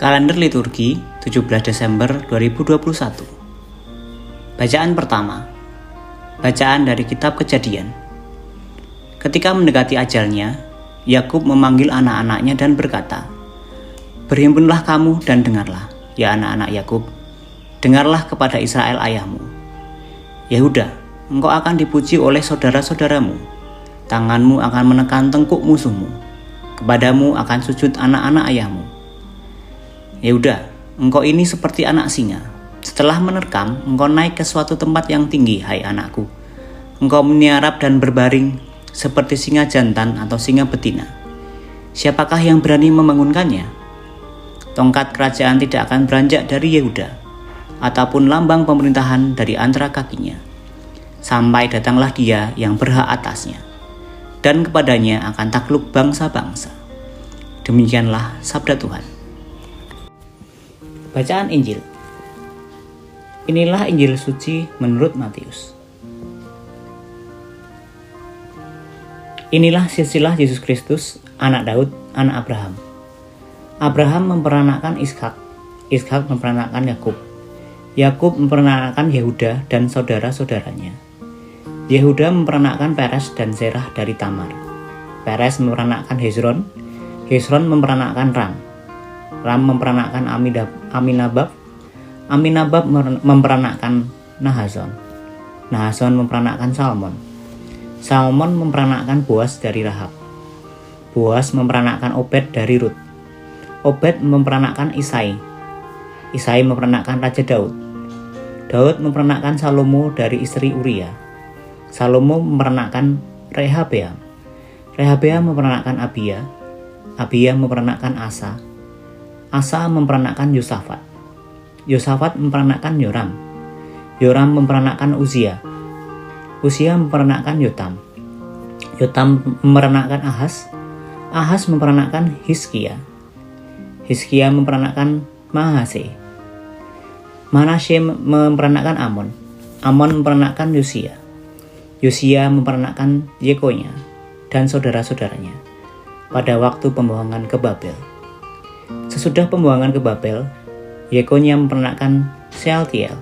Kalender liturgi 17 Desember 2021. Bacaan pertama. Bacaan dari kitab Kejadian. Ketika mendekati ajalnya, Yakub memanggil anak-anaknya dan berkata, "Berhimpunlah kamu dan dengarlah, ya anak-anak Yakub, dengarlah kepada Israel ayahmu. Yehuda, engkau akan dipuji oleh saudara-saudaramu. Tanganmu akan menekan tengkuk musuhmu. Kepadamu akan sujud anak-anak ayahmu. Yehuda, engkau ini seperti anak singa. Setelah menerkam, engkau naik ke suatu tempat yang tinggi, hai anakku. Engkau meniarap dan berbaring seperti singa jantan atau singa betina. Siapakah yang berani membangunkannya? Tongkat kerajaan tidak akan beranjak dari Yehuda, ataupun lambang pemerintahan dari antara kakinya. Sampai datanglah Dia yang berhak atasnya, dan kepadanya akan takluk bangsa-bangsa." Demikianlah sabda Tuhan. Bacaan Injil. Inilah Injil suci menurut Matius. Inilah silsilah Yesus Kristus, anak Daud, anak Abraham. Abraham memperanakkan Ishak, Ishak memperanakkan Yakub, Yakub memperanakkan Yehuda dan saudara-saudaranya. Yehuda memperanakkan Peres dan Zerah dari Tamar. Peres memperanakkan Hezron, Hezron memperanakkan Ram, Ram memperanakkan Aminabab, Aminabab memperanakkan Nahashon, Nahashon memperanakkan Salmon, Salmon memperanakkan Boas dari Rahab, Boas memperanakkan Obed dari Rut, Obed memperanakkan Isai, Isai memperanakkan Raja Daud, Daud memperanakkan Salomo dari istri Uria, Salomo memperanakkan Rehabeam, Rehabeam memperanakkan Abia, Abia memperanakkan Asa, Asa memperanakkan Yosafat, Yosafat memperanakkan Yoram, Yoram memperanakkan Uzia, Uzia memperanakkan Yotam, Yotam memperanakkan Ahaz, Ahaz memperanakkan Hizkia, Hizkia memperanakkan Manasye, Manasye memperanakkan Amon, Amon memperanakkan Yosia, Yosia memperanakkan Yekonya dan saudara-saudaranya pada waktu pembuangan ke Babel. Sesudah pembuangan ke Babel, Yekonya memperanakkan Sealtiel,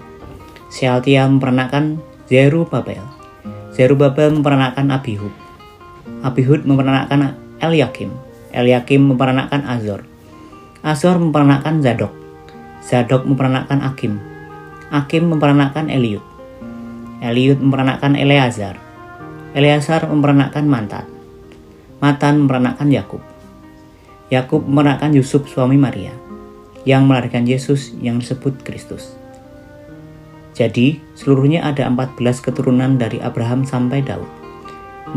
Sealtiel memperanakkan Zerubabel, Zerubabel memperanakkan Abihud, Abihud memperanakkan Eliakim, Eliakim memperanakkan Azor, Azor memperanakkan Zadok, Zadok memperanakkan Akim, Akim memperanakkan Eliud, Eliud memperanakkan Eleazar, Eleazar memperanakkan Mantan, Matan memperanakkan Yakub, Yakub memperanakkan Yusuf suami Maria, yang melahirkan Yesus yang disebut Kristus. Jadi, seluruhnya ada 14 keturunan dari Abraham sampai Daud,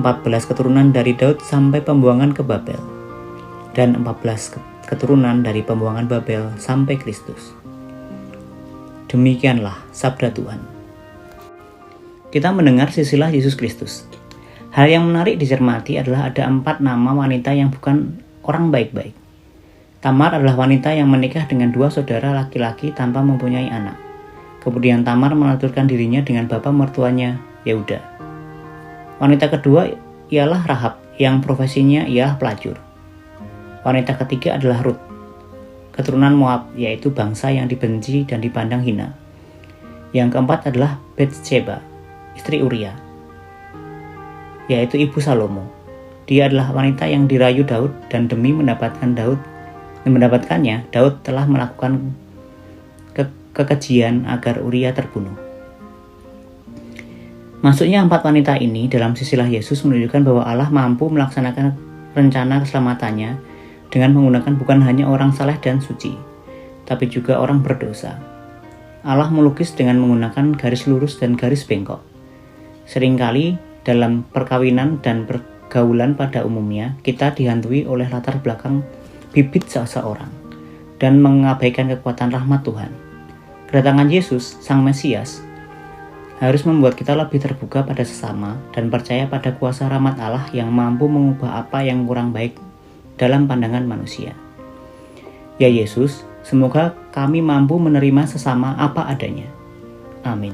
14 keturunan dari Daud sampai pembuangan ke Babel, dan 14 keturunan dari pembuangan Babel sampai Kristus. Demikianlah sabda Tuhan. Kita mendengar silsilah Yesus Kristus. Hal yang menarik dicermati adalah ada 4 nama wanita yang bukan orang baik-baik. Tamar adalah wanita yang menikah dengan 2 saudara laki-laki tanpa mempunyai anak. Kemudian Tamar menaturkan dirinya dengan bapa mertuanya, Yehuda. Wanita kedua ialah Rahab, yang profesinya ialah pelacur. Wanita ketiga adalah Rut, keturunan Moab, yaitu bangsa yang dibenci dan dipandang hina. Yang keempat adalah Batsheba, istri Uria, yaitu ibu Salomo. Dia adalah wanita yang dirayu Daud, dan demi mendapatkannya, Daud telah melakukan kekejian agar Uria terbunuh. Masuknya 4 wanita ini dalam silsilah Yesus menunjukkan bahwa Allah mampu melaksanakan rencana keselamatannya dengan menggunakan bukan hanya orang saleh dan suci, tapi juga orang berdosa. Allah melukis dengan menggunakan garis lurus dan garis bengkok. Seringkali dalam perkawinan dan pergaulan pada umumnya, kita dihantui oleh latar belakang bibit seseorang dan mengabaikan kekuatan rahmat Tuhan. Kedatangan Yesus, Sang Mesias, harus membuat kita lebih terbuka pada sesama dan percaya pada kuasa rahmat Allah yang mampu mengubah apa yang kurang baik dalam pandangan manusia. Ya Yesus, semoga kami mampu menerima sesama apa adanya. Amin.